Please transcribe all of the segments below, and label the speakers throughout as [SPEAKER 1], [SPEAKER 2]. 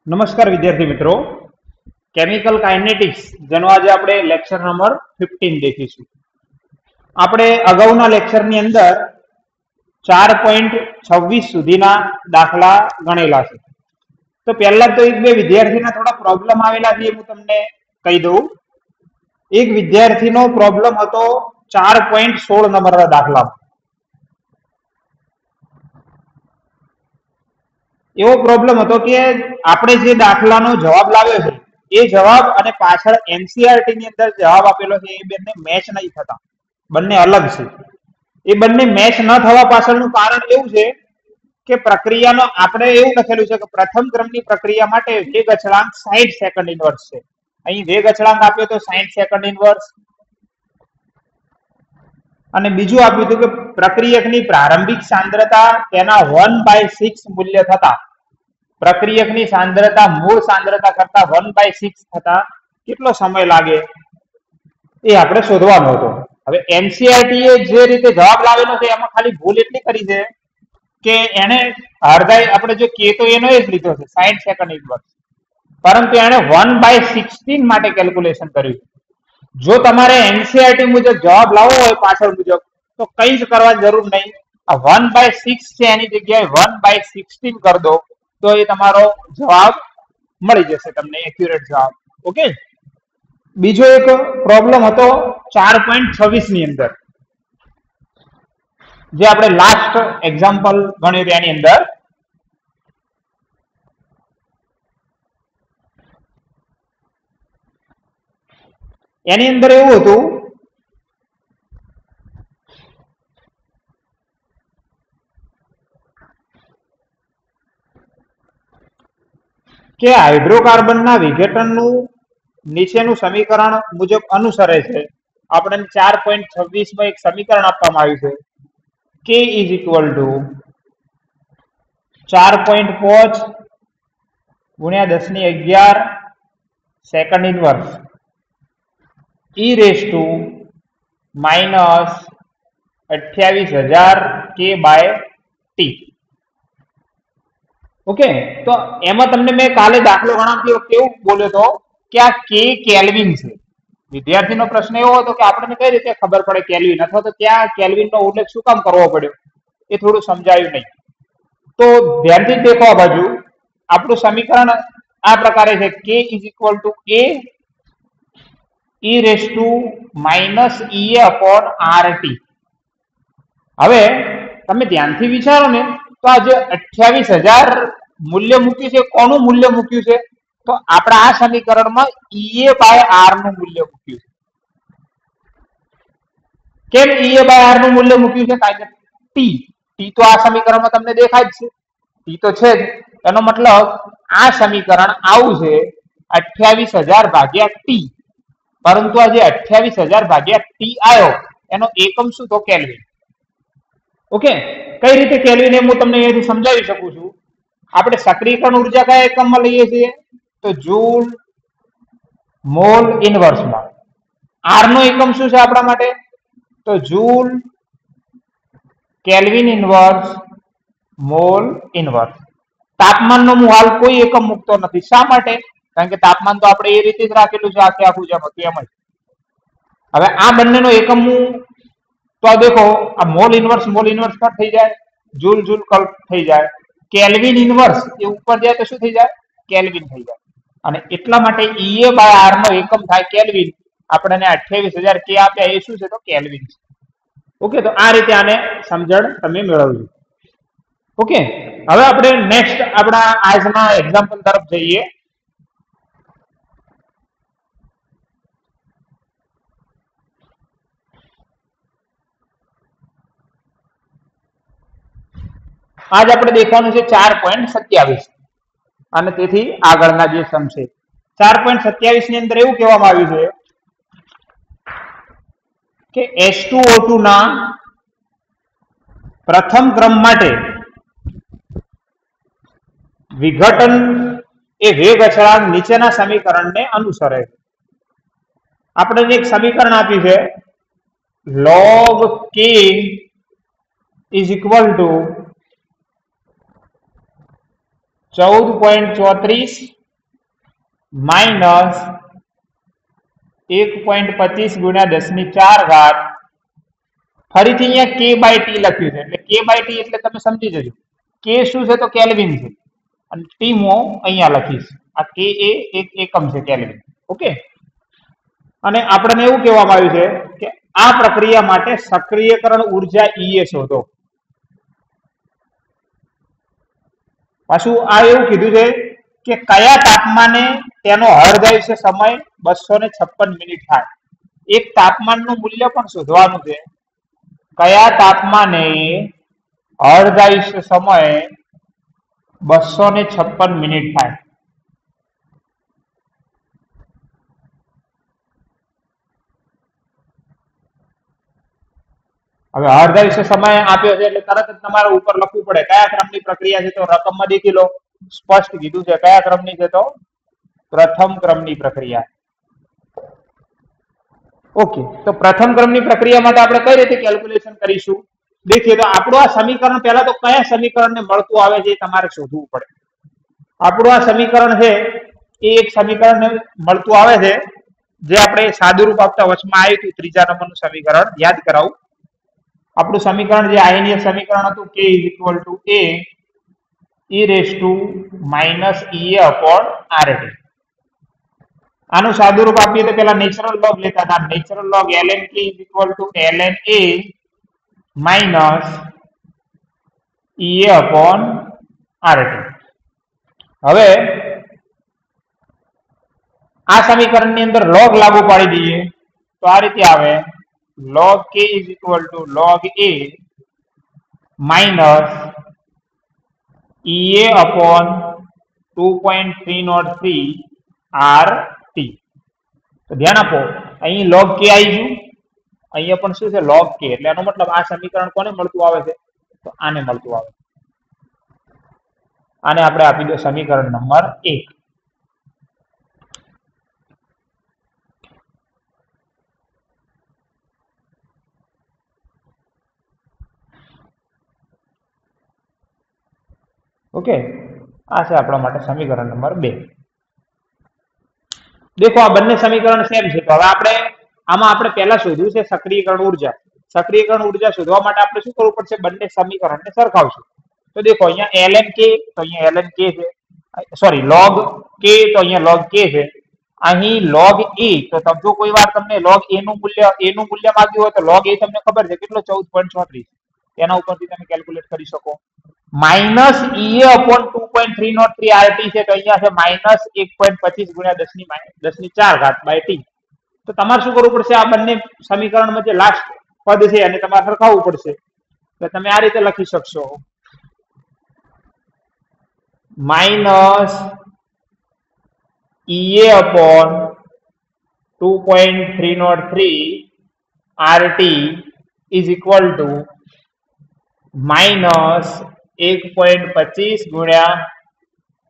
[SPEAKER 1] નમસ્કાર વિદ્યાર્થી મિત્રો, કેમિકલ કાઇનેટિક્સ જેનો આજે આપણે લેક્ચર નંબર 15 દેખીશું. આપણે અગાઉના લેક્ચરની અંદર 4.26 સુધીના દાખલા ગણેલા છે. તો પહેલા તો એક બે વિદ્યાર્થીના થોડા પ્રોબ્લેમ આવેલા છે, હું તમને કહી દઉં. એક વિદ્યાર્થીનો પ્રોબ્લેમ હતો 4.16 નંબરના દાખલા. એવો પ્રોબ્લેમ હતો કે આપણે જે દાખલાનો જવાબ લાવ્યો છે એ જવાબ અને પાછળ એનસીઆરટી ની અંદર જવાબ આપેલો છે એ બંને મેચ નહીં થતા, બંને અલગ છે. એ બંને મેચ ન થવા પાછળનું કારણ એવું છે કે પ્રક્રિયાનો આપણે એવું લખેલું છે કે પ્રથમ ક્રમની પ્રક્રિયા માટે વેગ અચળાંક 60 સેકન્ડ ઇનવર્સ છે. અહીં વેગ અચળાંક આપ્યો તો 60 સેકન્ડ ઇનવર્સ, અને બીજું આપ્યું હતું કે પ્રક્રિયકની પ્રારંભિક સાંદ્રતા તેના 1/6 મૂલ્ય થતા, પ્રક્રિયકની સાંદ્રતા મૂળ સાંદ્રતા કરતા 1/6 થતા કેટલો સમય લાગે એ આપણે શોધવાનો હતો. હવે એનસીઆરટી એ જે રીતે જવાબ લાવેલો છે એમાં ખાલી ભૂલ એટલી કરી છે કે એને અડધાઈ આપણે જો કે તો એનો જ લીધો છે 60 સેકન્ડ ઇનવર્સ, પરંતુ એને 1/16 માટે કેલ્ક્યુલેશન કર્યું. જો તમારે એનસીઆરટી મુજબ જવાબ લાવવો હોય પાછળ મુજબ તો કંઈ જ કરવાની જરૂર નહીં. આ 1/6 છે એની જગ્યાએ 1/16 કરી દો તો એ તમારો જવાબ મળી જશે, તમને એક્યુરેટ જવાબ. ઓકે. બીજો એક પ્રોબ્લેમ હતો 4.26 ની અંદર, જે આપણે લાસ્ટ એક્ઝામ્પલ ગણ્યું એની અંદર એવું હતું કે હાઇડ્રોકાર્બનના વિઘટનનું નીચેનું સમીકરણ મુજબ અનુસરે છે. આપણને 4.26 માં એક સમીકરણ આપવામાં આવ્યું છે, કે ઇઝ ઇક્વલ ટુ 4.5 ગુણ્યા 10⁻11 second inverse e raise to -28,000 કે બાય ટી. ઓકે. તો એમાં તમને મેં કાલે દાખલો ગણાવતી વખતે એવું બોલ્યો હતો કે આ કે કેલ્વિન છે. વિદ્યાર્થીનો પ્રશ્ન એવો હતો કે આપણને કઈ રીતે ખબર પડે કેલ્વિન, અથવા તો ત્યાં કેલ્વિનનો ઉલ્લેખ શું કામ કરવો પડ્યો, એ થોડું સમજાયું નહીં. તો ધ્યાનથી દેખો, આ બાજુ આપણું સમીકરણ આ પ્રકારે છે, કે is equal to A e raise to -EA upon RT. હવે તમે ધ્યાનથી વિચારો ને તો આ જે 28,000 મૂલ્ય મૂક્યું છે, કોનું મૂલ્ય મૂક્યું છે? તો આપણે આ સમીકરણમાં EA બાય R નું મૂલ્ય મૂક્યું છે. કેમ EA બાય R નું મૂલ્ય મૂક્યું છે? કારણ કે ટી તો આ સમીકરણમાં તમને દેખાય જ છે, ટી તો છે જ. એનો મતલબ આ સમીકરણ આવું છે 28,000 ભાગ્યા ટી, પરંતુ આ જે 28,000 ભાગ્યા ટી આવ્યો એનો એકમ શું? તો કેલ્વિન. ઓકે. કઈ રીતે કેલ્વિન એમ હું તમને અહીંયાથી સમજાવી શકું છું. આપણે સક્રિયકરણ ઉર્જા કયા એકમમાં લઈએ છીએ? તો જૂલ મોલ ઇનવર્સમાં. આર નો એકમ શું છે આપણા માટે? તો joule kelvin inverse mall inverse. તાપમાનનો હું હાલ કોઈ એકમ મૂકતો નથી. શા માટે? કારણ કે તાપમાન તો આપણે એ રીતે જ રાખેલું છે આખે આખું જેમ હતું એમ જ. હવે આ બંનેનો એકમ હું તો દેખો, આ મોલ ઇનવર્સ કટ થઈ જાય, જૂલ કટ થઈ જાય, કેલ્વિન ઇનવર્સ એ ઉપર જાય તો શું થઈ જાય? કેલ્વિન થઈ જાય. અને એટલા માટે EA બાય R નો એકમ થાય કેલ્વિન. આપણને 28,000 કે આપ્યા એ શું છે? તો કેલ્વિન છે. ઓકે. તો આ રીતે આને સમજણ તમે મેળવજો. ઓકે. હવે આપણે નેક્સ્ટ આપણા આજના એક્ઝામ્પલ તરફ જઈએ. આજ આપણે દેખવાનું છે 4.27 અને તેથી આગળના જે સમ છે. 4.27 ની અંદર એવું કહેવામાં આવ્યું છે કે H2O2 ના પ્રથમ ક્રમ માટે વિઘટન એ વેગ અચળાંક નીચેના સમીકરણને અનુસરે છે. આપણે એક સમીકરણ આપ્યું છે, log K is equal to 14.34 minus 1.25 ગુણ્યા 10⁴ ફરીથી અહીંયા k બાય ટી લખ્યું છે એટલે k બાય ટી એટલે તમે સમજી જજો k શું છે તો કેલ્વિન છે અને ટી હું અહીંયા લખીશ આ k એ એક એકમ છે કેલ્વિન ઓકે અને આપણને એવું કહેવામાં આવ્યું છે કે આ પ્રક્રિયા માટે સક્રિયકરણ ઉર્જા E શોધો પાછું આ એવું કીધું છે કે કયા તાપમાને તેનો હળદાયુષ્ય સમય 256 મિનિટ થાય એક તાપમાનનું મૂલ્ય પણ શોધવાનું છે કયા તાપમાને હળદાયુષ્ય સમય 256 મિનિટ થાય હવે હળદાયુષ્ય સમય આપ્યો છે એટલે તરત જ તમારે ઉપર લખવું પડે કયા ક્રમની પ્રક્રિયા છે તો રકમમાં દેખી લો સ્પષ્ટ કીધું છે કયા ક્રમની છે તો પ્રથમ ક્રમની પ્રક્રિયા ઓકે તો પ્રથમ ક્રમની પ્રક્રિયા માટે આપણે કઈ રીતે કેલ્ક્યુલેશન કરીશું देखिए तो આપણું આ સમીકરણ પહેલા તો કયા સમીકરણને મળતું આવે છે તમારે શોધવું પડે આપણું આ સમીકરણ છે એ એક સમીકરણને મળતું આવે છે જે આપણે સાદુરૂપ આપતા વચમાં આવ્યું હતું ત્રીજા નંબરનું સમીકરણ યાદ કરાવું આપણું સમીકરણ જે આયનીય સમીકરણ હતું k = a e -Ea/RT આનું સાદુરૂપ આપીએ તો પેલા નેચરલ લોગ લેતા હતા natural log ln k = ln a minus Ea/RT હવે આ સમીકરણની અંદર log લાગુ પાડી દઈએ તો આ રીતે આવે log k = log a minus Ea/2.303 RT તો ધ્યાન આપો અહીં log k આવી ગયું અહીંયા પણ શું છે log k એટલે એનો મતલબ આ સમીકરણ કોને મળતું આવે છે તો આને મળતું આવે આને આપણે આપી દો સમીકરણ નંબર 1 ओके आ છે આપણા માટે સમીકરણ નંબર 2 देखो આ બંને સમીકરણ સેમ છે તો હવે આપણે આમાં આપણે પહેલા શોધવું છે સક્રિયકરણ ઉર્જા શોધવા માટે આપણે શું કરવું પડશે બંને સમીકરણને સરખાવશું તો देखो અહીંયા ln k તો અહીંયા ln k છે સોરી log k તો અહીંયા log k છે અહીં log a તો જો કોઈ વાર તમને log a નું મૂલ્ય માંગ્યું હોય તો log a તમને ખબર છે કેટલો 14.34 એના ઉપરથી તમે કેલ્ક્યુલેટ કરી શકો minus Ea/2.303 RT છે તો અહીંયા છે -1.25 × 10⁴ t તો તમારે શું કરવું પડશે આ બંને સમીકરણમાં જે લાસ્ટ પદ છે અને તમારે સરખાવવું પડશે તો તમે આ રીતે લખી શકશો -Ea/2.303 RT is equal to minus 1.25 ×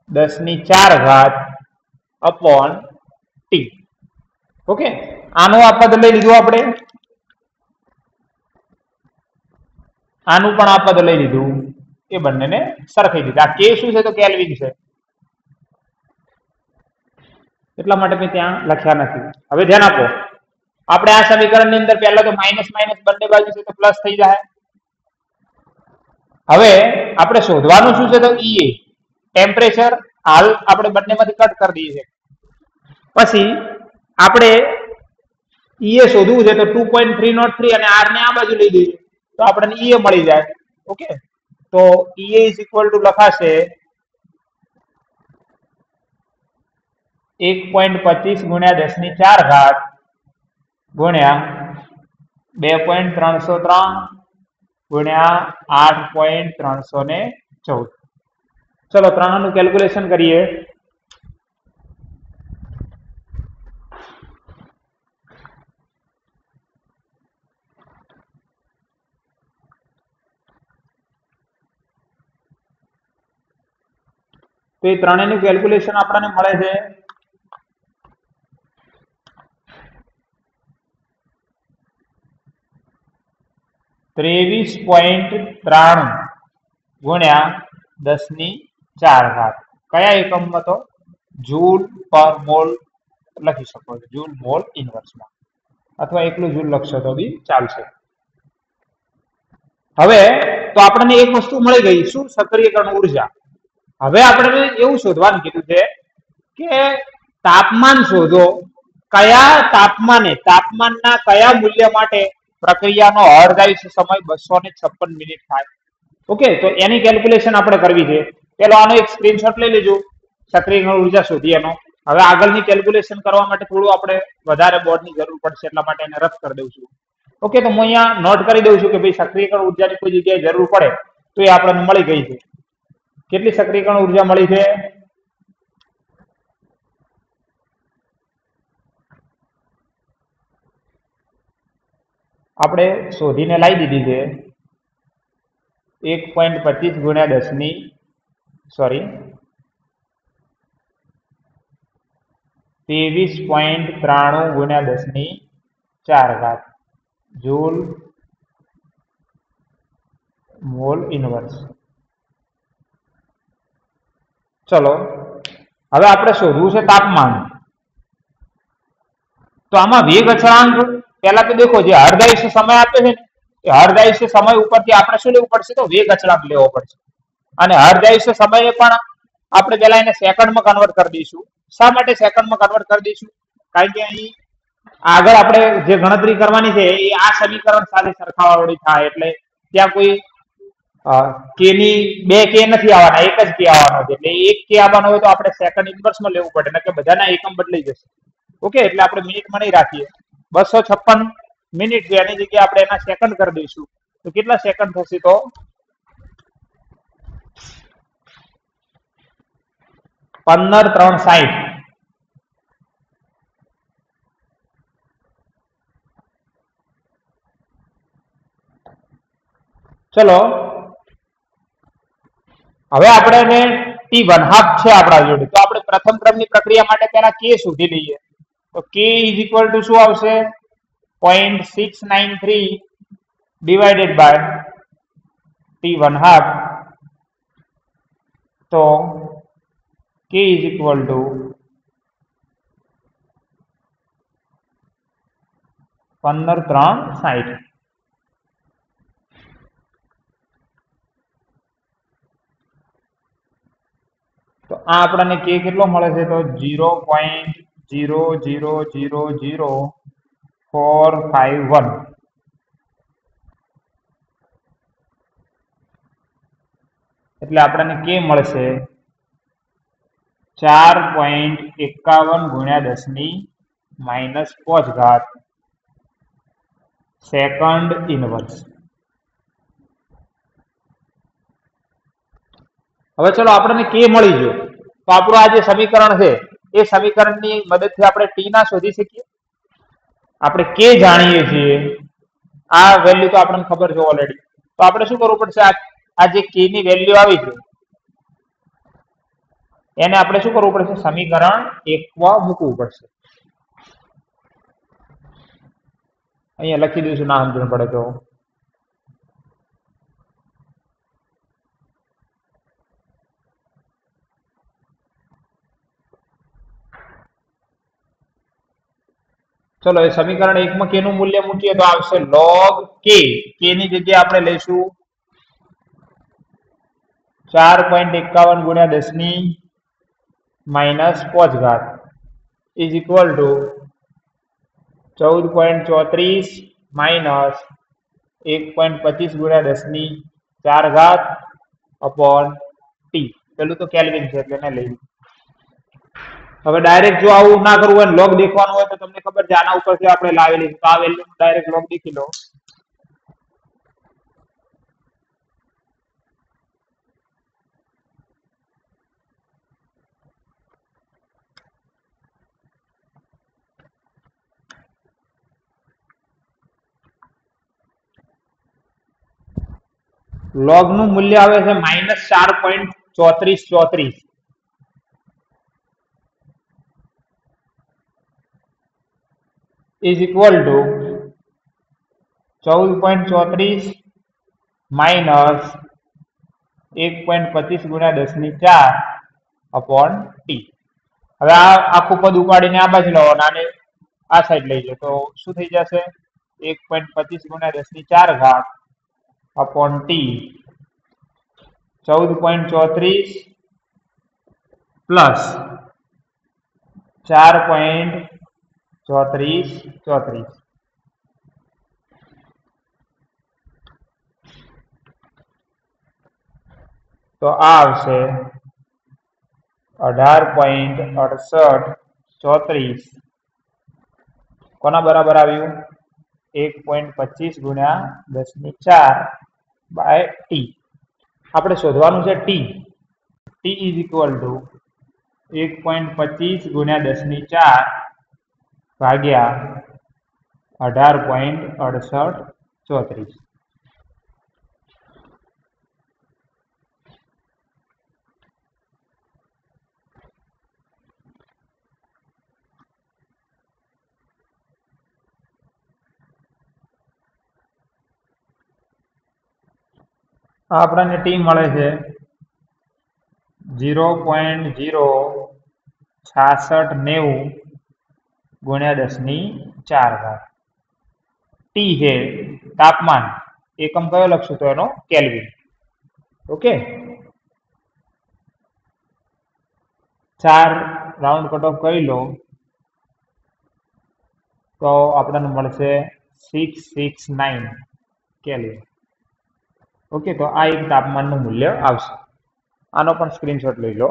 [SPEAKER 1] 10⁴ upon t okay આનું આ પદ લઈ લીધું આપણે આનું પણ આ પદ લઈ લીધું એ બંનેને સરખાઈ દીધા આ k શું છે તો કેલ્વિન છે એટલા માટે મેં ત્યાં લખ્યા નથી હવે ધ્યાન આપો આપણે આ સમીકરણની અંદર પહેલા તો માઈનસ માઈનસ બંને બાજુ છે તો પ્લસ થઈ જાય હવે આપણે શોધવાનું શું છે તો Ea ટેમ્પરેચર હાલ આપણે બંનેમાંથી કટ કરી દઈએ છે પછી આપણે Ea શોધવું છે તો 2.303 અને R ને આ બાજુ લઈ દઈએ તો આપણને Ea મળી જાય ઓકે તો Ea = લખાશે 1.25 × 10⁴ ગુણ્યા 2.303 ગુણ્યા 8.314 ચલો ત્રણનું કેલ્ક્યુલેશન કરીએ તો એ ત્રણેયનું કેલ્ક્યુલેશન આપણને મળે છે 23.93 ગુણ્યા 10⁴ કયા એકમમાં? તો જૂલ પર મોલ લખી શકો છો, જૂલ મોલ ઇનવર્સમાં, અથવા એકલું જૂલ લખશો તો બી ચાલશે. હવે તો આપણને એક વસ્તુ મળી ગઈ, શું? સક્રિયકરણ ઉર્જા. હવે આપણે એવું શોધવાનું કીધું છે કે તાપમાન શોધો, કયા તાપમાને, તાપમાનના કયા મૂલ્ય માટે પ્રક્રિયાનો અર્ધાયુષ્ય સમય 256 મિનિટ થાય. ઓકે, તો એની કેલ્ક્યુલેશન આપણે કરવી છે. પેલો આનો એક સ્ક્રીનશોટ લઈ લેજો, સક્રિયકરણ ઉર્જા શોધી એનો. હવે આગળની કેલ્ક્યુલેશન કરવા માટે થોડું આપણે વધારે બોર્ડની જરૂર પડશે, એટલા માટે એને રદ કરી દઉં છું. ઓકે, તો હું અહીંયા નોટ કરી દઉં છું કે ભાઈ સક્રિયકરણ ઉર્જાની કોઈ જગ્યાએ જરૂર પડે તો એ આપણને મળી ગઈ છે. કેટલી સક્રિયકરણ ઉર્જા મળી છે? આપણે શોધીને લાવી દીધી છે 1.25 ગુણ્યા 10 ની સોરી 23.93 ગુણ્યા 10 ની 4 ઘાત જૂલ મોલ ઇનવર્સ. ચલો હવે આપણે શોધવું છે તાપમાન. તો આમાં વેગ અચળાંક પહેલા તો દેખો, જે અર્ધાયુષ્ય સમય આપે છે ને, એ અર્ધાયુષ્ય સમય ઉપરથી આપણે શું લેવું પડશે? તો વેગ અચળાંક લેવો પડશે. અને અર્ધાયુષ્ય સમયે પણ આપણે પહેલા એને સેકન્ડમાં કન્વર્ટ કરી દઈશું. શા માટે સેકન્ડમાં કન્વર્ટ કરી દઈશું? કારણ કે અહીં આગળ આપણે જે ગણતરી કરવાની છે એ આ સમીકરણ સાથે સરખાવાળી થાય, એટલે ત્યાં કોઈ કે ની 2 કે નથી આવવાના, એક જ કે આવવાનો છે. એટલે એક કે આવવાનો હોય તો આપણે સેકન્ડ ઇન્વર્સમાં લેવું પડે, એટલે કે બધાના એકમ બદલાઈ જશે. ઓકે, એટલે આપણે મિનિટમાં નહીં રાખીએ. 256 મિનિટ છે, એની જગ્યાએ આપણે એના સેકન્ડ કરી દઈશું. તો કેટલા સેકન્ડ થશે? તો 15/360. ચલો હવે આપણે T1/2 છે આપણા જોડે, તો આપણે પ્રથમ ક્રમની પ્રક્રિયા માટે પહેલા કે શોધી લઈએ. તો કે ઇઝ ઇક્વલ ટુ શું આવશે? 0.693 ડિવાઇડેડ બાય T1/2. તો કે ઇઝ ઇક્વલ ટુ 15/360. તો આ આપણને કે કેટલો મળે છે? તો 0.0000451. એટલે આપણને કે મળશે 4.51 ગુણ્યા 10 ની -5 ઘાત સેકન્ડ ઇનવર્સ. હવે ચલો આપણને કે મળી ગયો, તો આપણું આ જે સમીકરણ છે એ સમીકરણની મદદથી આપણે ટી ના શોધી શકીએ. આપણે કે જાણીએ છીએ, આ વેલ્યુ તો આપણને ખબર છે ઓલરેડી. તો આપણે શું કરવું પડશે? આ જે કે ની વેલ્યુ આવી છે એને આપણે શું કરવું પડશે? સમીકરણ 1 માં મૂકવું પડશે. અહીંયા લખી દઈશું, ના સમજણ પડે તો. ચલો એ સમીકરણ 1 માં કે નું મૂલ્ય મૂકીએ તો આવશે log કે. કે ની જગ્યાએ આપણે લઈશું 4.51 ગુણ્યા 10 ની -5 ઘાત ઇઝ ઇક્વલ ટુ 14.34 માઇનસ 1.25 ગુણ્યા 10 ની 4 ઘાત અપોન ટી. પેલું તો કેલ્વિન છે એટલે એને લઈ. હવે ડાયરેક્ટ જો આવું ના કરવું હોય, લોગ દેખવાનું હોય, તો તમને ખબર છે આના ઉપરથી આપણે લાવેલી છે, તો આ વેલ્યુ ડાયરેક્ટ લોગ દેખી લો. લોગ નું મૂલ્ય આવે છે -4.3434 ઇઝ ઇક્વલ ટુ 14.34 માઇનસ 1.25 ગુણ્યા 10 ની 4 अपॉन टी। હવે આ આખું પદ ઉપાડીને આ બાજુ લાવો અને આને આ સાઈડ લઈ જાઓ તો શું થઈ જશે 1.25 ગુણ્યા 10⁴ अपॉन टी 14.34 प्लस 4.34 तो आ आवशे 18.6834 कोना बराबर आव्યું 1.25 गुण्या 10⁴ बाय टी। આપણે શોધવાનું છે T. T is equal to 1.25 ગુણ્યા 10⁴ ભાગ્યા 18.6834। આપણને ટી મળે છે 0.06690 ગુણ્યા 10⁴। ટી છે તાપમાન, એકમ કયો લખશું તો એનો kelvin. Okay, 4 round cut off કરી લો તો આપણને મળશે 669 કેલ્વિન। ओके, तो आ एक तापमान मूल्य आवशे। आनो पण स्क्रीनशॉट लई लो।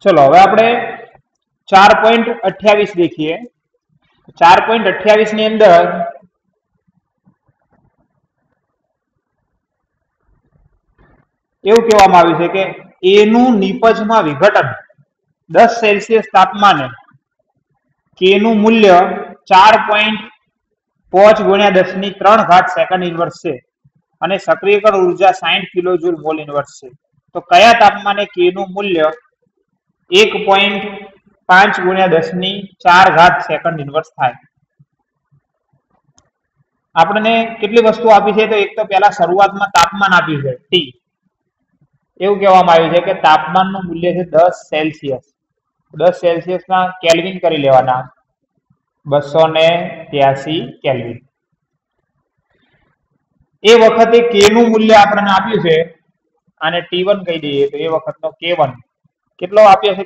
[SPEAKER 1] चलो હવે આપણે 4.28 देखिए। 4.28 ની અંદર એવું કહેવામાં આવ્યું છે કે એ નું નિપજમાં વિઘટન 10 સેલ્સિયસ તાપમાને કે નું મૂલ્ય 4.5 ગુણ્યા 10⁵ સેકન્ડ ઇન્વર્સ છે અને સક્રિયકરણ ઉર્જા 60 કિલોજૂલ મોલ ઇન્વર્સ છે। તો કયા તાપમાને કે નું મૂલ્ય 1.5 गुण्या 10⁴ सेकंड इनवर्स थाय। आपने કેટલી વસ્તુ આપી છે તો એક તો પહેલા શરૂઆતમાં તાપમાન આપ્યું છે ટી। એવું કહેવામાં આવ્યું છે કે તાપમાનનું મૂલ્ય છે 10 સેલ્સિયસ। 10 સેલ્સિયસના કેલ્વિન કરી લેવાના 283 કેલ્વિન। એ વખતે કે નું મૂલ્ય આપણને આપ્યું છે, આને T1 કહી દઈએ તો એ વખતનો K1 કેટલો આપ્યો છે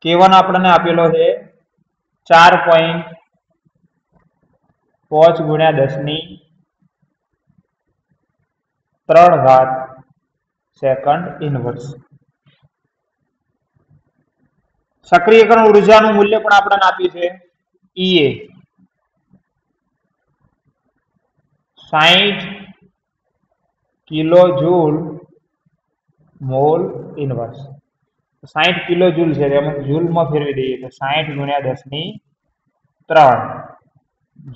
[SPEAKER 1] K1 આપણને આપેલો છે 4.5 ગુણ્યા 10⁵ સેકન્ડ ઇનવર્સ। સક્રિયકરણ ઉર્જાનું મૂલ્ય પણ આપણને આપ્યું છે EA 60 કિલોજૂલ मोल इनवर्स। 60 किलोजूल है, जूल में फेरवी दीजिए तो 60 गुण्या 10⁵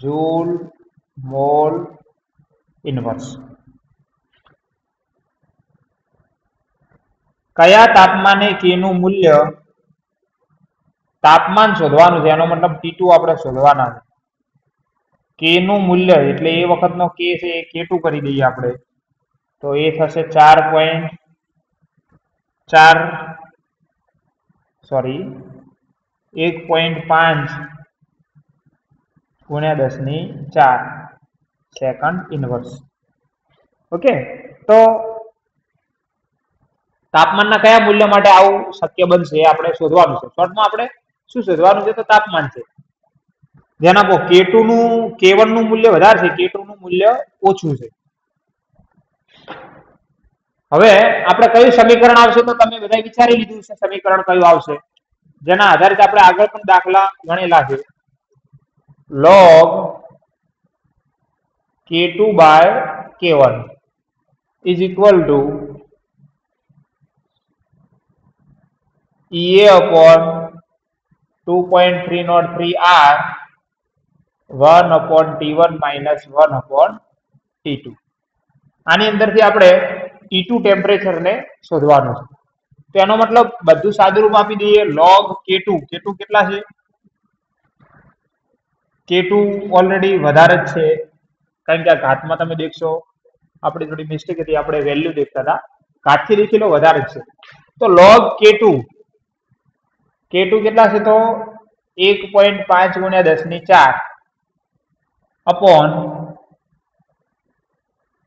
[SPEAKER 1] जूल मोल इनवर्स। कया तापमाने के नु मूल्य तापमान शोधवानुं छे, एनो मतलब T2 आपणे शोधवाना छे। के नु मूल्य एटले ए वखतनो के छे ए K2 करी दઈએ आपणे तो ए थशे 1.5 गुण्या 10⁴ सेकंड इनवर्स। ओके, तो તાપમાનના કયા મૂલ્ય માટે આવું શક્ય બનશે એ આપણે શોધવાનું છે. શોર્ટમાં આપણે શું શોધવાનું છે? તો તાપમાન છે. ધ્યાન આપો, K2 નું K1 નું મૂલ્ય વધારે છે, K2 નું મૂલ્ય ઓછું છે. હવે આપણે કયું સમીકરણ આવશે? તો તમે બધા વિચારી લીધું છે સમીકરણ કયું આવશે, જેના આધારિત આપણે આગળ પણ દાખલા ગણેલા છે. log K2 by K1 is equal to EA upon 2.303 R 1 upon T1 minus 1 upon T2. આની અંદરથી આપણે T2 ટેમ્પરેચર ને શોધવાનું છે. તો એનો મતલબ બધું સાદુરૂપ આપી દઈએ. log K2, K2 કેટલા છે? K2 ઓલરેડી વધારે જ છે, કારણ કે આ ઘાતમાં તમે દેખશો આપણી થોડી મિસ્ટેક હતી, આપણે વેલ્યુ દેખતા હતા, ઘાતથી લખી લો વધારે જ છે. તો log K2 કેટલા છે? તો 1.5 ગુણ્યા 10 ની 4 અપોન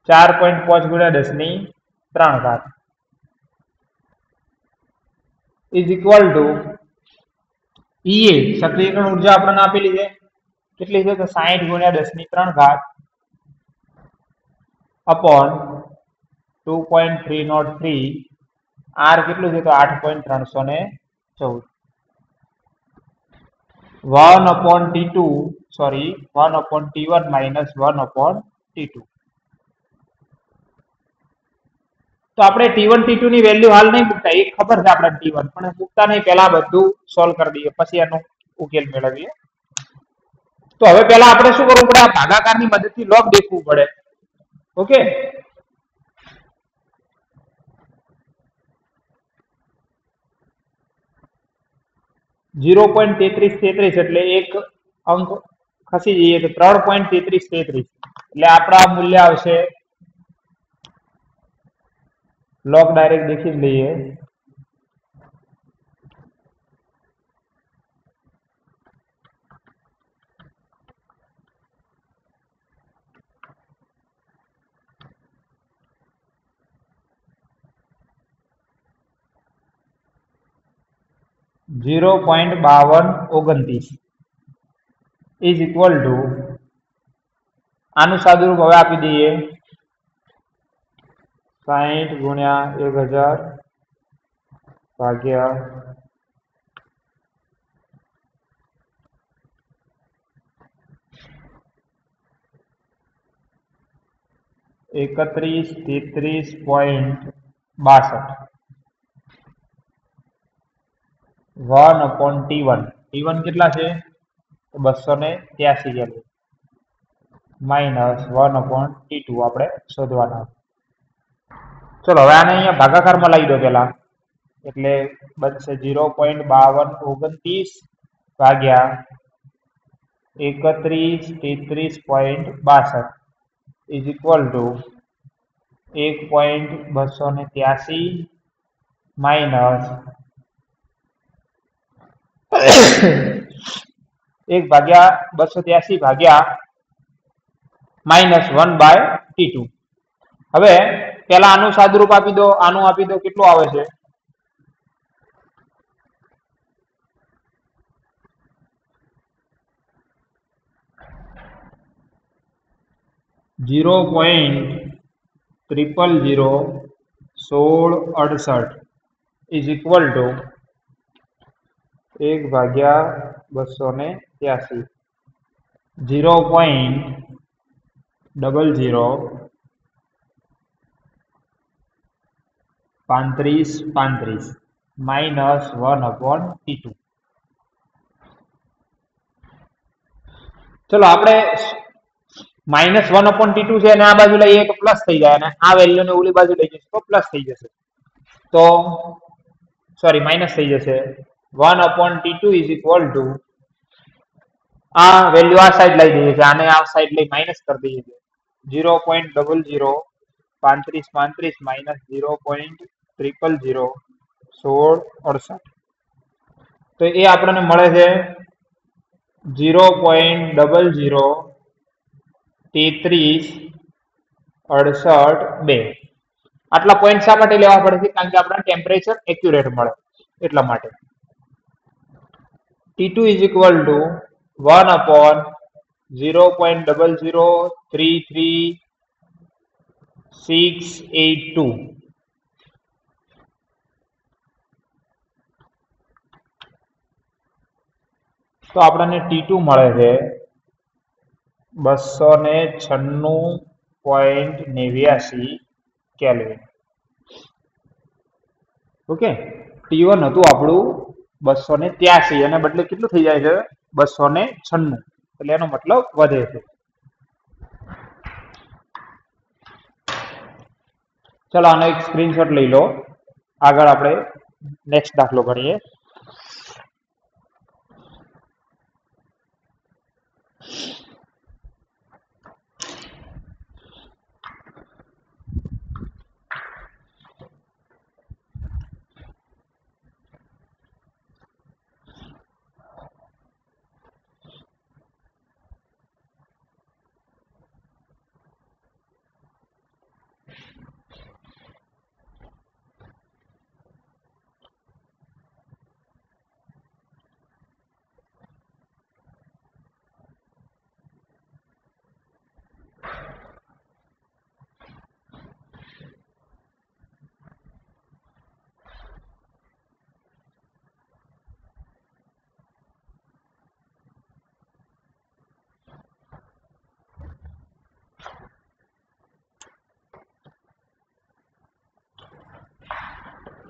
[SPEAKER 1] 4.5 ગુણ્યા 10 ની 3 ઘાત ઇઝ ઇક્વલ ટુ EA સક્રિયકરણ ઉર્જા આપણને આપેલી છે, કેટલી છે? તો 60 ગુણ્યા 10 ની 3 ઘાત અપોન 2.303 R કેટલું છે? તો 8.314 1 upon T2 sorry 1 upon T1 minus 1 upon T2. તો આપણે T1 T2 ની વેલ્યુ હાલ નહીં મૂકતા, એક ખબર છે આપણે T1, પણ મૂકતા નહીં, પહેલા બધું સોલ્વ કરી દઈએ પછી એનો ઉકેલ મેળવીએ. તો હવે પહેલા આપણે શું કરવું પડે? આ ભાગાકારની મદદથી log દેખવું પડે. ઓકે, .3333 એટલે એક અંક ખસી જઈએ તો 3.3333 એટલે આપણા મૂલ્ય આવશે, log ડાયરેક્ટ દેખી જ લઈએ, 0.5229 ઇઝ ઇક્વલ ટુ, આનું સાદુરૂપ હવે આપી દઈએ, 60 ગુણ્યા 1000 ભાગ્યા 3133.62 1 upon T1 કેટલા છે? 283 કેલ્વિન માઇનસ 1 upon T2 આપણે શોધવાના. ચલો હવે આને અહીંયા ભાગાકારમાં લાવી દો પેલા, એટલે બનશે 0.5229 ભાગ્યા 3133.62 ઇઝ ઇક્વલ ટુ 1.283 માઇનસ 1/283 ભાગ્યા માઇનસ 1/T2. હવે પેલા આનું સાદુરૂપ આપી દો, આનું આપી દો, કેટલું આવે છે? 0.0001668 is equal to 1/283 0.003535 minus 1 upon T2. ચલો આપણે -1 upon T2 છે અને આ બાજુ લઈએ તો પ્લસ થઈ જાય, અને આ વેલ્યુ ને ઓલી બાજુ લઈ જઈશું તો પ્લસ થઈ જશે, તો સોરી માઇનસ થઈ જશે. 1 upon T2 is equal to, આ વેલ્યુ આ સાઈડ લઈ દઈએ છે, આને આ સાઈડ લઈ માઇનસ કરી દઈએ છીએ, 0.003535 માઇનસ 0.0001668. તો એ આપણને મળે છે 0.03368.2. આટલા પોઈન્ટ શા માટે લેવા પડે છે? કારણ કે આપણને ટેમ્પરેચર એક્યુરેટ મળે એટલા માટે. T2 is equal to 1 upon 0.0033682. તો આપણને T2 મળે છે 296.89 કેલ્વિન. ઓકે, T1 હતું આપણું 283 અને બદલે કેટલું થઈ જાય છે? 296. એટલે એનો મતલબ વધે છે. ચલો આનો એક સ્ક્રીનશોટ લઈ લો. આગળ આપણે નેક્સ્ટ દાખલો ગણીએ.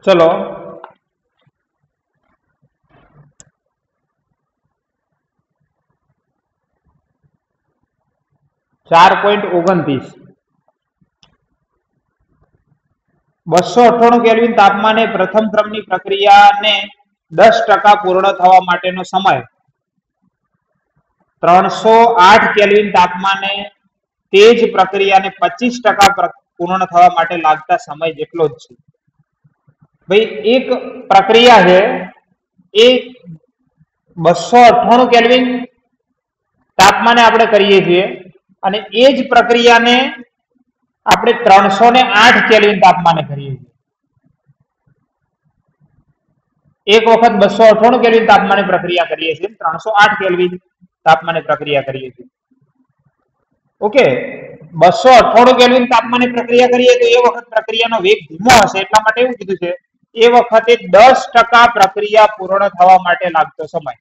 [SPEAKER 1] ચલો .29 298 કેલ્વિન તાપમાને પ્રથમ ક્રમની પ્રક્રિયાને 10% પૂર્ણ થવા માટેનો સમય 308 કેલ્વિન તાપમાને તે જ પ્રક્રિયાને 25% પૂર્ણ થવા માટે લાગતા સમય જેટલો જ છે. ભાઈ એક પ્રક્રિયા છે એ 298 કેલ્વિન તાપમાને આપણે કરીએ છીએ અને એ જ પ્રક્રિયાને આપણે 308 કેલ્વિન તાપમાને કરીએ છીએ. એક વખત 298 કેલ્વિન તાપમાને પ્રક્રિયા કરીએ છીએ, 308 કેલ્વિન તાપમાને પ્રક્રિયા કરીએ છીએ. ઓકે, 298 કેલ્વિન તાપમાને પ્રક્રિયા કરીએ તો એ વખત પ્રક્રિયાનો વેગ ધીમો હશે, એટલા માટે એવું કીધું છે એ વખતે 10% પ્રક્રિયા પૂર્ણ થવા માટે લાગતો સમય.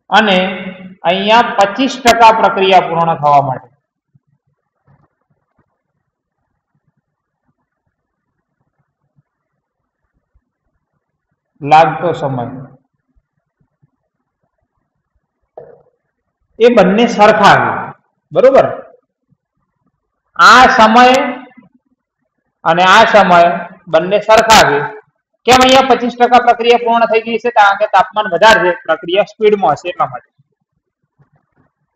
[SPEAKER 1] અને અહીંયા 25% પ્રક્રિયા પૂર્ણ થવા માટે. લાગતો સમય એ બંને સરખા છે, બરોબર? આ સમય અને આ સમય બંને સરખા છે. કેમ અહીંયા 25% પ્રક્રિયા પૂર્ણ થઈ ગઈ છે? કારણ કે તાપમાન વધારે છે, પ્રક્રિયા સ્પીડમાં હશે એટલા માટે.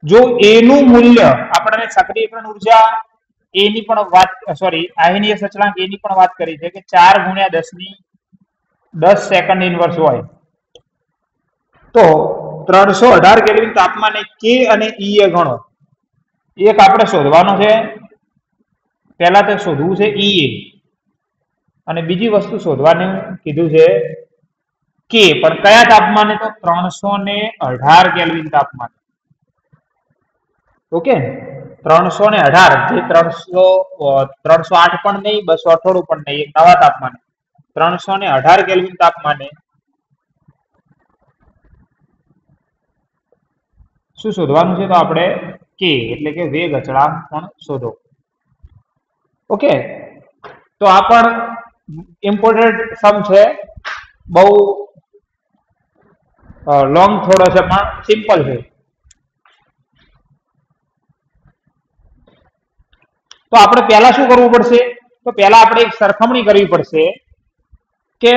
[SPEAKER 1] જો એ નું મૂલ્ય આપણે સક્રિયકરણ ઉર્જા એ ની પણ વાત આયનીય સચળાંક એ ની પણ વાત કરી છે કે 4 × 10 સેકન્ડ ઇનવર્સ હોય તો 318 કેલ્વિન તાપમાને કે અને ઈ એ ગણો. એક આપણે શોધવાનો છે, પહેલા તો શોધવું છે ઈ એ અને બીજી વસ્તુ શોધવાનું કીધું છે કે, પણ કયા તાપમાને? તો 318 કેલ્વિન તાપમાન. ઓકે, 318 જે 308 પણ નહીં, 298 પણ નહીં, એક નવા તાપમાને 318 કેલ્વિન તાપમાને શું શોધવાનું છે? તો આપણે કે એટલે કે વેગ અચળાંક પણ શોધો. ઓકે, તો આ પણ ઇમ્પોર્ટન્ટ સમ છે, બહુ લોંગ થોડો છે પણ સિમ્પલ છે. તો આપણે પહેલા શું કરવું પડશે? તો પહેલા આપણે એક સરખામણી કરવી પડશે કે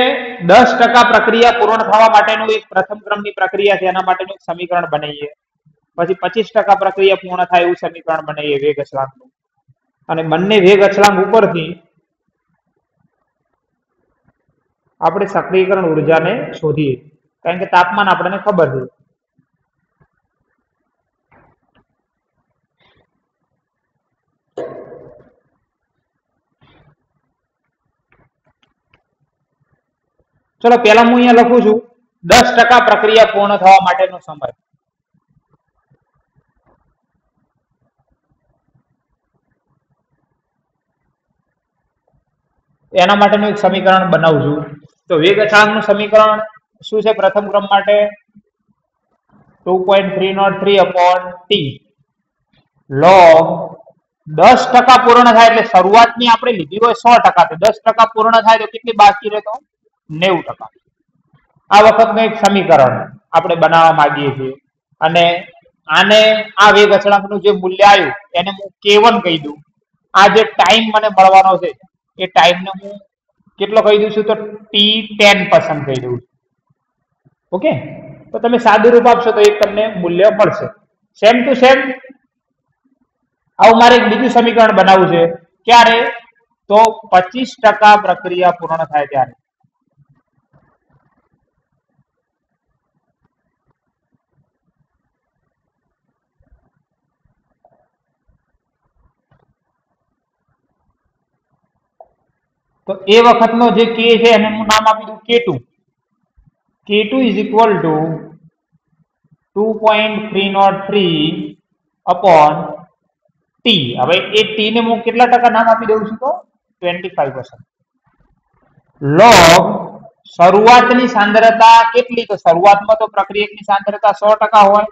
[SPEAKER 1] 10% પ્રક્રિયા પૂર્ણ થવા માટેનું એક પ્રથમ ક્રમની પ્રક્રિયા છે એના માટેનું સમીકરણ બનાવીએ, પછી 25% પ્રક્રિયા પૂર્ણ થાય એવું સમીકરણ બનાવીએ વેગ અચળાંકનું, અને બંને વેગ અચળાંક ઉપરથી આપણે સક્રિયકરણ ઉર્જાને શોધીએ, કારણ કે તાપમાન આપણને ખબર છે. ચલો પહેલા હું અહીંયા લખું છું 10% પ્રક્રિયા પૂર્ણ થવા માટેનો સમય. એના માટેનું એક સમીકરણ બનાવું છું. તો વેગ અચળાંકનું સમીકરણ શું છે? પ્રથમ ક્રમ માટે 2.303 upon t log 10% પૂર્ણ થાય એટલે શરૂઆતની આપણે લીધી હોય 100%, તો 10% પૂર્ણ થાય તો કેટલી બાકી રહે? તો 90%. આ વખતનું એક સમીકરણ આપણે બનાવવા માંગીએ છીએ, અને આને આ વેગ અચળાંકનું જે મૂલ્ય આવ્યું એને હું k1 કહી દઉં. આ જે ટાઈમ મને મળવાનો છે એ ટાઈમને હું કેટલો કહી દઉં છું? તો t10 પસંદ કહી દઉં છું. ઓકે, તો તમે સાદું રૂપ આપશો તો એક તમને મૂલ્ય મળશે. સેમ ટુ સેમ આવું મારે એક બીજું સમીકરણ બનાવવું છે. ક્યારે? તો 25% પ્રક્રિયા પૂર્ણ થાય ત્યારે. તો એ વખતનો જે k છે એને હું નામ આપી દઉં k2. k2 is equal to 2.303 upon t. હવે એ t ને હું કેટલા ટકા નામ આપી દઉં છું? તો 25%. log શરૂઆતની સાંદ્રતા કેટલી? તો શરૂઆતમાં તો પ્રક્રિયકની સાંદ્રતા 100% હોય.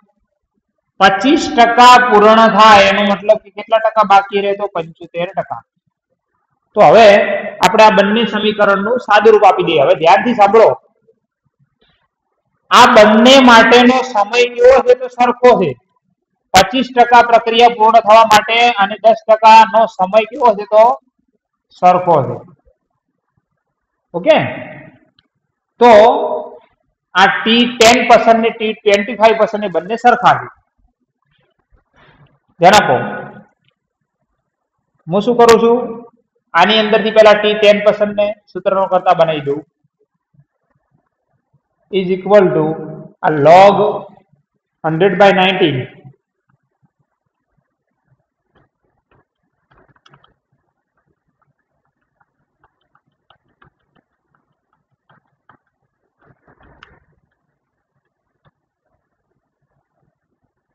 [SPEAKER 1] 25% પૂર્ણ થાય એનો મતલબ કે કેટલા ટકા બાકી રહે? તો 75%. તો હવે આપણે આ બંને સમીકરણનું સાદું રૂપ આપી દઈએ. હવે ધ્યાનથી સાંભળો, આ બંને માટેનો સમય કેવો છે? તો સરખો છે. 25% પ્રક્રિયા પૂર્ણ થવા માટે અને 10% નો સમય કેવો છે? તો સરખો છે. ઓકે, તો આ t10% ને t25% ને બંને સરખા છે. ધ્યાન આપો, હું શું કરું છું? આની અંદરથી પહેલા t10% ને સૂત્રનો કરતા બનાવી દઉં. is equal to a log 100/19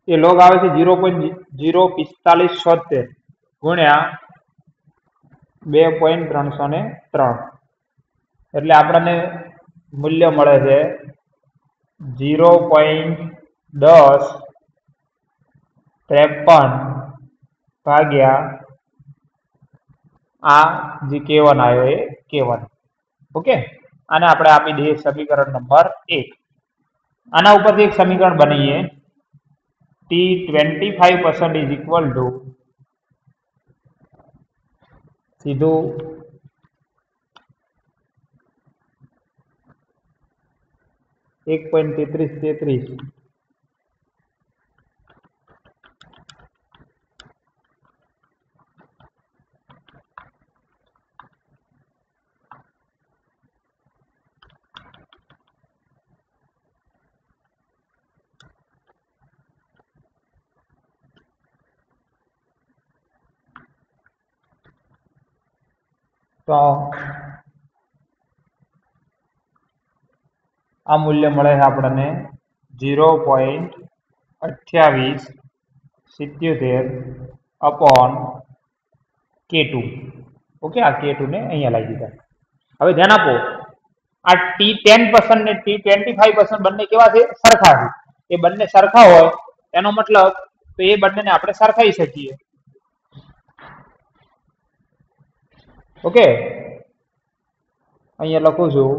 [SPEAKER 1] A log આવે છે 0.04576 ગુણ્યા 2.303, એટલે આપણને મૂલ્ય મળે છે 0.1053 ભાગ્યા આ જે k1 આવ્યો એ k1. ઓકે, આને આપણે આપી દઈએ સમીકરણ નંબર 1. આના ઉપરથી એક સમીકરણ બનાવીએ. t25% is equal to સીધું 1.3333 તો આ મૂલ્ય મળે છે આપણને 0.2877 upon k2. ઓકે, આ k2 ને અહીંયા લાવી દીધા. હવે ધ્યાન આપો, આ t10% ને t25% બંને કેવા છે? સરખા છે. એ બંને સરખા હોય એનો મતલબ તો એ બંનેને આપણે સરખાઈ શકીએ. ઓકે, અહીંયા લખું છું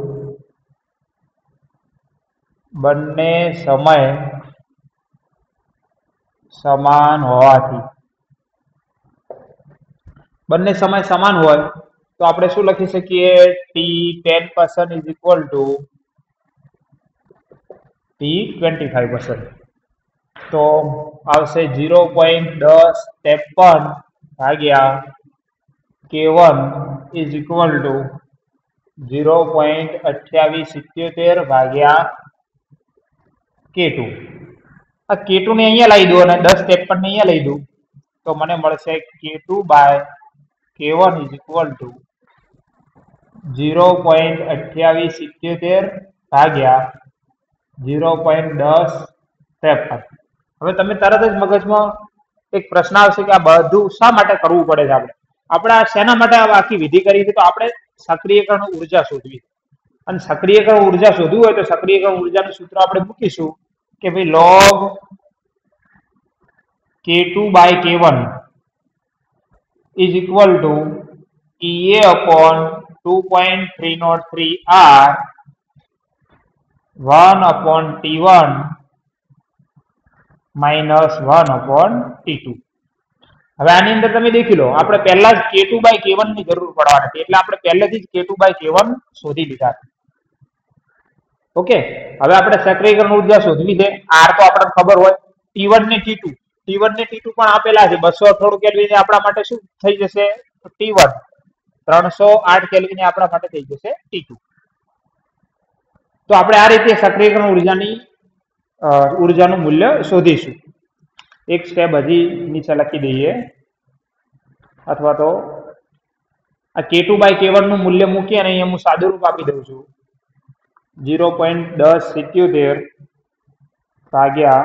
[SPEAKER 1] બંને સમય સમાન હોવાથી. બંને સમય સમાન હોય તો આપણે શું લખી શકીએ? t10% is equal to t25%. તો આવશે 0.1053 ભાગ્યા k1 is equal to 0.2877 ભાગ્યા K2. આ K2 ને અહીંયા લઈ દો અને 1053 ને અહીંયા લઈ દો તો મને મળશે K2 by K1 is equal to 0.2877 ભાગ્યા 0.1053. હવે તમે તરત જ મગજમાં એક પ્રશ્ન આવશે કે આ બધું શા માટે કરવું પડે છે? આપણે આ શેના માટે આખી વિધિ કરી છે? તો આપણે સક્રિયકરણ ઉર્જા શોધવી, અને સક્રિયકરણ ઉર્જા શોધવું હોય તો સક્રિયકરણ ઉર્જાનું સૂત્ર આપણે મૂકીશું કે ભાઈ log K2 by K1 is equal to EA upon 2.303 R 1 upon T1 minus 1 upon T2. હવે આની અંદર તમે દેખી લો, આપણે પહેલા જ K2 by K1 ની જરૂર પડવાની હતી, એટલે આપણે પહેલેથી જ K2 by K1 શોધી લીધા. ઓકે, હવે આપણે સક્રિયકરણ ઉર્જા શોધવી છે. R તો આપણને ખબર હોય, T1 ને T2 પણ આપેલા છે. 298 કેલ્વિન આપણા માટે શું થઈ જશે? T1. 308 કેલ્વિન આપણા માટે થઈ જશે T2. તો આપણે આ રીતે સક્રિયકરણ ઉર્જાનું મૂલ્ય શોધીશું. એક સ્ટેપ હજી નીચે લખી દઈએ, અથવા તો આ K2 by K1 નું મૂલ્ય મૂકી અને અહીંયા હું સાદુરૂપ આપી દઉં છું. 0.1077 ભાગ્યા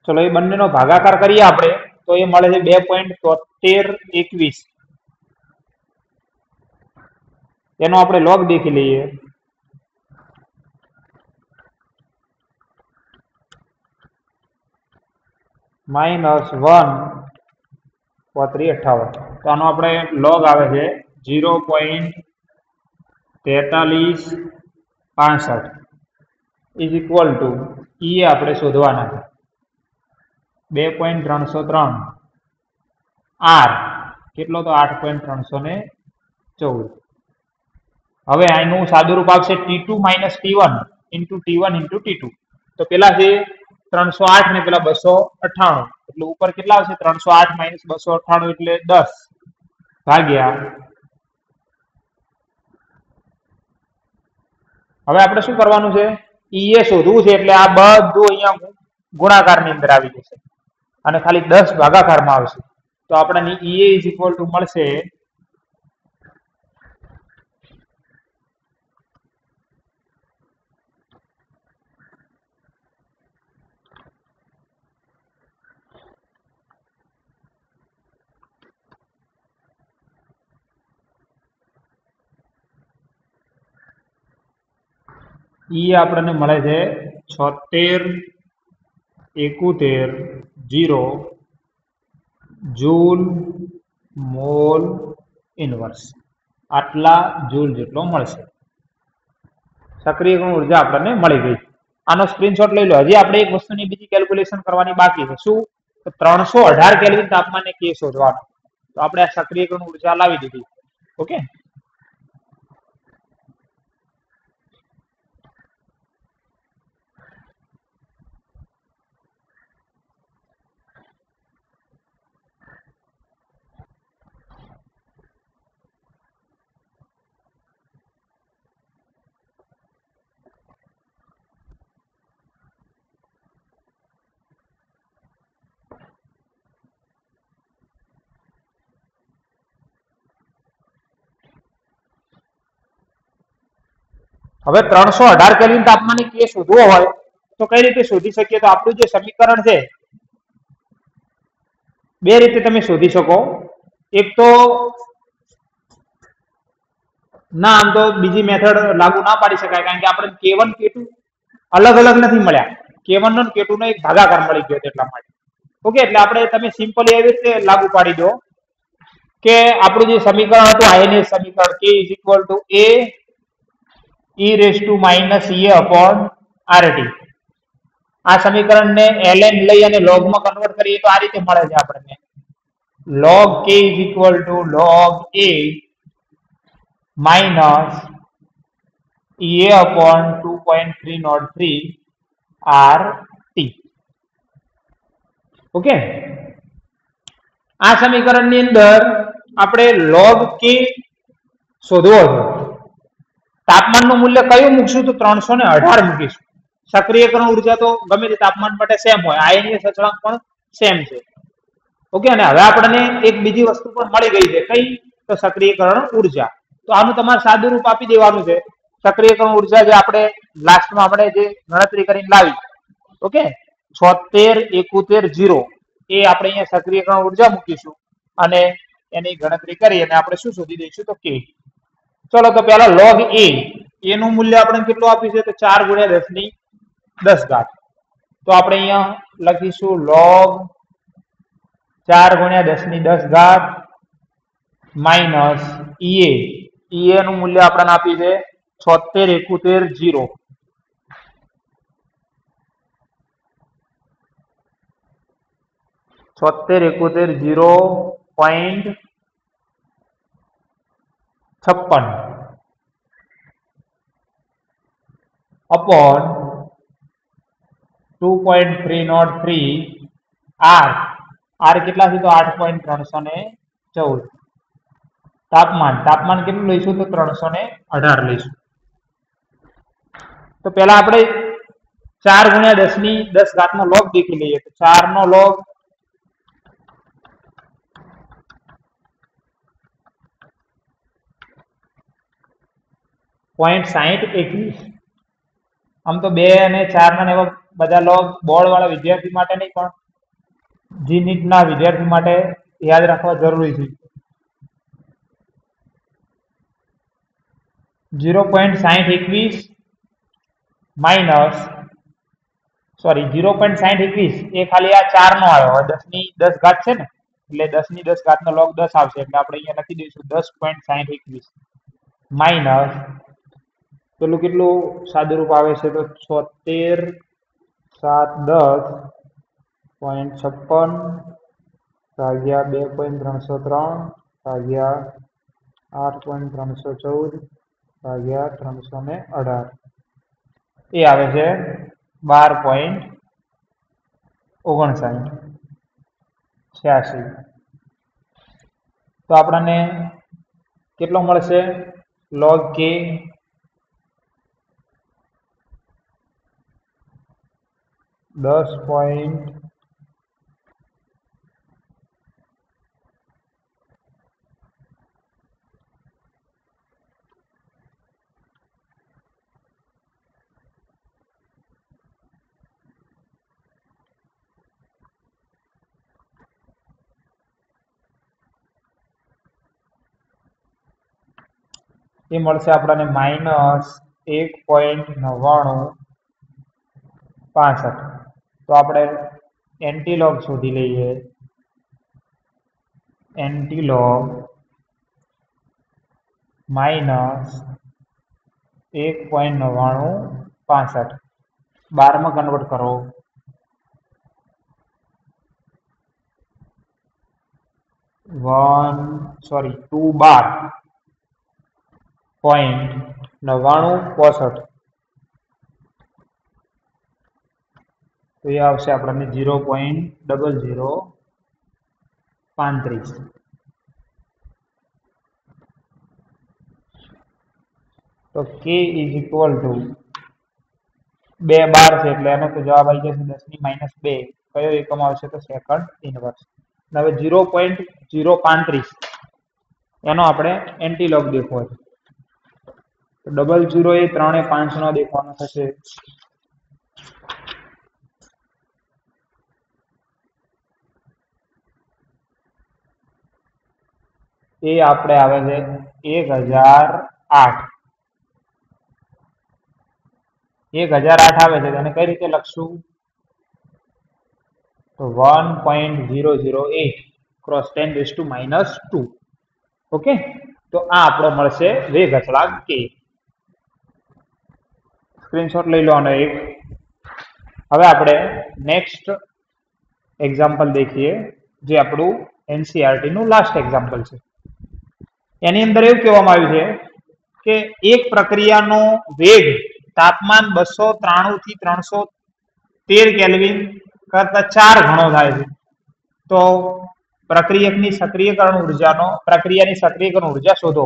[SPEAKER 1] ચલો એ બંનેનો ભાગાકાર કરીએ આપણે તો એ મળે છે 2.7321. એનો આપણે લોગ દેખી લઈએ. -1.4358. તો આનો આપણે લોગ આવે છે 0.4365 ઇઝ ઇક્વલ ટુ એ આપણે શોધવાના છે 2.303 R કેટલો તો 8.314. હવે આનું સાદુરૂપ આવશે T2 minus T1 into T1 into T2. તો પેલા છે 308 ને પેલા 298, એટલે ઉપર કેટલા આવશે? 308 minus 298 એટલે 10 ભાગ્યા. હવે આપણે શું કરવાનું છે? EA શોધવું છે, એટલે આ બધું અહીંયા ગુણાકારની અંદર આવી જશે અને ખાલી 10 ભાગાકારમાં આવશે. તો આપણને EA is equal to મળશે આપણને મળે છે 7671.0 જૂલ મોલ ઇનવર્સ. આટલા જૂલ જેટલો મળશે. સક્રિયકરણ ઉર્જા આપણને મળી ગઈ. આનો સ્ક્રીનશોટ લઈ લો. હજી આપણે એક વસ્તુની બીજી કેલ્ક્યુલેશન કરવાની બાકી છે. શું? 318 કેલ્વિન તાપમાને K શોધવાનો. તો આપણે આ સક્રિયકરણ ઉર્જા લાવી દીધી. ઓકે, હવે 318 કેલ્વિન તાપમાને K શોધવો હોય તો કઈ રીતે શોધી શકીએ? તો આપણું જે સમીકરણ છે બે રીતે તમે શોધી શકો. એક તો ના, આમ તો બીજી મેથડ લાગુ ના પાડી શકાય, કારણ કે આપણે K1 K2 અલગ અલગ નથી મળ્યા. K1 નો K2 નો એક ભાગાકાર મળી ગયો એટલા માટે. ઓકે, એટલે આપણે તમે સિમ્પલી એવી રીતે લાગુ પાડી દો કે આપણું જે સમીકરણ હતું આયનીય સમીકરણ K is equal to A e raised to minus EA upon RT. આ સમીકરણને ln લઈ અને log માં કન્વર્ટ કરીએ તો આ રીતે મળે છે આપણને. log K is equal to log A minus EA upon 2.303 R T. Okay, આ સમીકરણની અંદર આપણે log k શોધવો છે. તાપમાનનું મૂલ્ય કયું મૂકશું? તો 318 મૂકીશું. સક્રિયકરણ ઉર્જા તો ગમે તે તાપમાન માટે સેમ હોય, આયનીય સચળાંક પણ સેમ છે. ઓકે, અને હવે આપણને એક બીજી વસ્તુ પણ મળી ગઈ છે. કઈ? તો સક્રિયકરણ ઉર્જા. તો આનું તમારે સાદું રૂપ આપી દેવાનું છે. સક્રિયકરણ ઉર્જા જે આપણે લાસ્ટમાં આપણે જે ગણતરી કરીને લાવી, ઓકે, 76 71 0, એ આપણે અહીંયા સક્રિયકરણ ઉર્જા મૂકીશું અને એની ગણતરી કરી અને આપણે શું શોધી દઈશું? તો કે. ચલો, તો પહેલા log a એનું મૂલ્ય આપણે કેટલું આપ્યું છે? તો 4 ગુણ્યા 10 ની 10 ઘાત. તો આપણે અહીંયા લખીશું log 4 ગુણ્યા 10 ની 10 ઘાત માઇનસ ea નું મૂલ્ય આપણને આપ્યું છે 76 71 0. 76 71 0.56 upon 2.303 r કેટલા છે? તો 8.314. તાપમાન કેટલું લઈશું? તો 318 લઈશું. તો પહેલા આપણે 4 ગુણ્યા 10 ની 10 ઘાત નો log દેખી લઈએ. તો 4 નો log 0.6021. આમ તો 2 અને 4 ના એવા બધા log બોર્ડ વાળા વિદ્યાર્થી માટે નહીં, પણ જીનીટ ના વિદ્યાર્થી માટે યાદ રાખવા જરૂરી છે. 0.6021 માઇનસ 0.6021 એ ખાલી આ 4 નો આવ્યો. 10 ની 10 ઘાત છે ને, એટલે 10 ની 10 ઘાત નો log 10 આવશે. એટલે આપણે અહીંયા લખી દઈશું 10.6021 માઇનસ પેલું કેટલું સાદું રૂપ આવે છે? તો 76 710.56 ભાગ્યા 2.303 ભાગ્યા 8.314 ભાગ્યા 318 એ આવે છે 12.5986. તો આપણને કેટલો મળશે? log k 10. એ મળશે આપણને -1.9965. તો આપણે એન્ટીલોગ શોધી લઈએ. એન્ટીલોગ -1.9965 12 માં કન્વર્ટ કરો. 2.9965. તો એ આવશે આપણને 0.0035. તો k ઇઝ ઇક્વલ ટુ 2 12 છે, એટલે એનો તો જવાબ આવી જશે 10 ની -2. કયો એકમ આવશે? તો સેકન્ડ ઇનવર્સ. હવે 0.035 એનો આપણે એન્ટીલોગ દેખવો છે. તો 00 એ 3 એ 5 નો દેખવાનો થશે. એ આપણે આવે છે 1008. 1008 આવે છે. તેને કઈ રીતે લખશું? તો 1.008 ક્રોસ 10⁻². ઓકે, તો આ આપણો મળશે વેગ અચળાંક k. સ્ક્રીનશોટ લઈ લો આનો એક. હવે આપણે નેક્સ્ટ એક્ઝામ્પલ દેખીએ, જે આપણું એનસીઈઆરટી નું લાસ્ટ એક્ઝામ્પલ છે. એની અંદર એવું કહેવામાં આવ્યું છે કે એક પ્રક્રિયાનો વેગ તાપમાન 293 થી 13 કેલ્વિન કરતા 4 ગણો થાય છે. તો પ્રક્રિયકની સક્રિયકરણ ઉર્જાનો પ્રક્રિયાની સક્રિયકરણ ઉર્જા શોધો.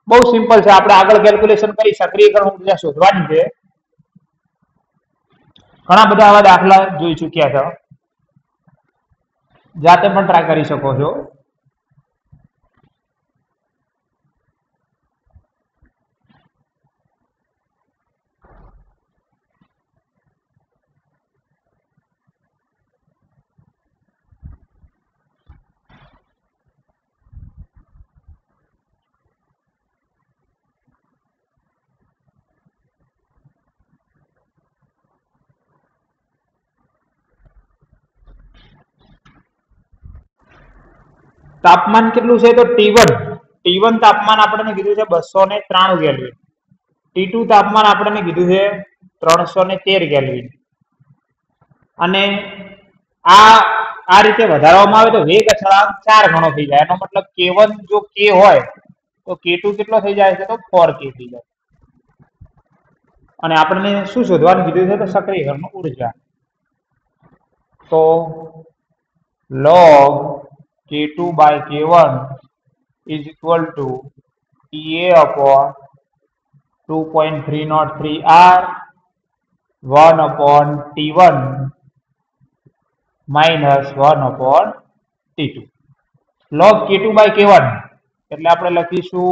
[SPEAKER 1] બહુ સિમ્પલ છે, આપણે આગળ કેલ્ક્યુલેશન કરી સક્રિયકરણ ઉર્જા શોધવાની છે. ઘણા બધા આવા દાખલા જોઈ ચૂક્યા છો, જાતે પણ ટ્રાય કરી શકો છો. તાપમાન કેટલું છે? તો T1 તાપમાન આપણને કીધું છે 293 કેલ્વિન. T2 તાપમાન આપણને કીધું છે 313 કેલ્વિન. અને આ રીતે વધારવામાં આવે તો વેગ અચળાંક 4 ગણો થઈ જાય. એનો મતલબ K1 જો K હોય તો K2 કેટલો થઈ જાય છે? તો 4K થઈ જાય. અને આપણને શું શોધવાનું કીધું છે? તો સક્રિયકરણ ઉર્જા. તો log K2 by K1 is equal to EA upon 2.303 R 1 upon T1 minus 1 upon T2. log K2 by K1 એટલે આપણે લખીશું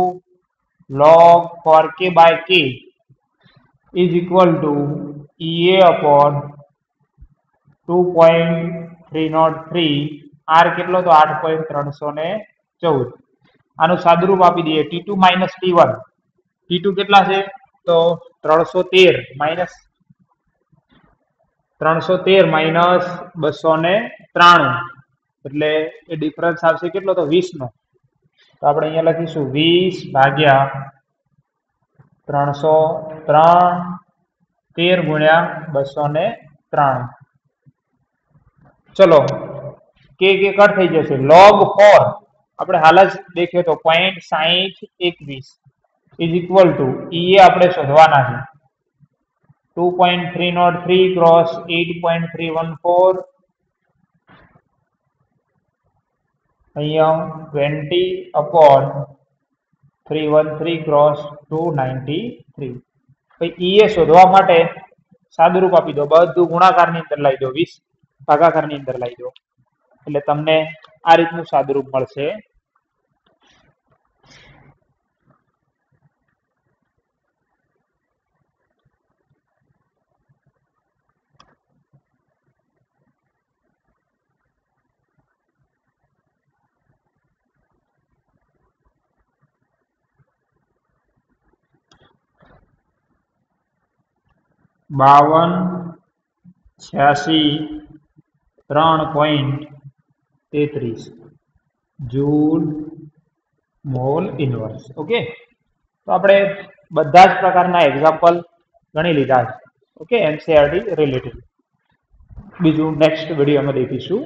[SPEAKER 1] log 4K by K is equal to EA upon 2.303 R કેટલો? તો 8.314. આનું સાદુરૂપ આપી દઈએ T2 minus T1. T2 કેટલા છે? તો 313 minus 293 એટલે એ ડિફરન્સ આવશે કેટલો? તો 20 નો. તો આપણે અહીંયા લખીશું 20 ભાગ્યા 303 13 ગુણ્યા 293. ચલો કે કટ થઈ જશે. log 4 આપણે હાલ જ દેખ્યો તો 0.6021 ઇઝ ઇક્વલ ટુ EA આપણે શોધવાના છે 2.303 ક્રોસ 8.314 અહીંયા 20 upon 313 ક્રોસ 293. EA શોધવા માટે સાદુરૂપ આપી દો, બધું ગુણાકારની અંદર લાવી દો, 20 ભાગાકારની અંદર લાવી દો, એટલે તમને આ રીતનું સાદુરૂપ મળશે. બાવન 86 3.33 જૂલ મોલ ઇન્વર્સ. ઓકે, તો આપણે બધા જ પ્રકારના એક્ઝામ્પલ ગણી લીધા છે. Okay, NCERT related. બીજું નેક્સ્ટ વિડીયોમાં દેખીશું.